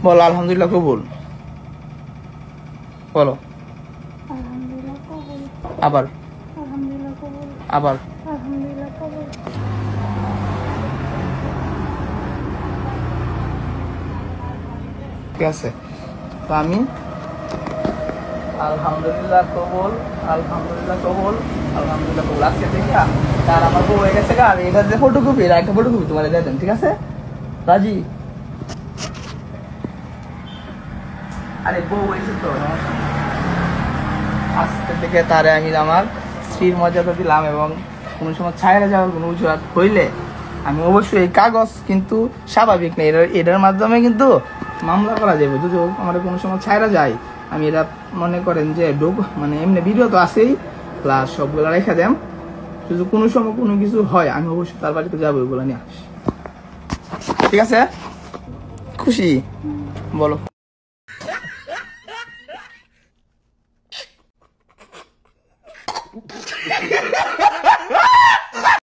বলো আলহামদুলিল্লাহ কবুল। বলো আলহামদুলিল্লাহ কবুল। আবার আলহামদুলিল্লাহ কবুল। আবার আলহামদুলিল্লাহ কবুল। ঠিক আছে, তো আমি আলহামদুলিল্লাহ কবুল, আলহামদুলিল্লাহ কবুল, আলহামদুলিল্লাহ কবুল। আজকে দেখি আর আমার বউ হয়ে গেছে আর এটা যে ফটোকপি, একটা ফটোকপি তোমার দিয়ে দেন, ঠিক আছে রাজি? আরে বউ হয়েছে তো, আজকের থেকে তারে আমি আমার স্ত্রীর মর্যাদা দিলাম এবং কোনো সময় ছাইরা যাওয়ার কোনো অজুহাত হইলে আমি অবশ্যই এই কাগজ কিন্তু স্বাভাবিক নেই, এটার মাধ্যমে কিন্তু মামলা করা যাবে যদি আমার কোনো সময় ছাইরা যায়। আমি এটা মনে করেন যে মানে এমনি ভিডিও তো আছেই, প্লাস সবগুলো রেখে দেন, যদি কোনো সময় কোনো কিছু হয় আমি অবশ্যই তার বাড়িতে যাবো, ওইগুলো নিয়ে আস। ঠিক আছে, খুশি? বলো।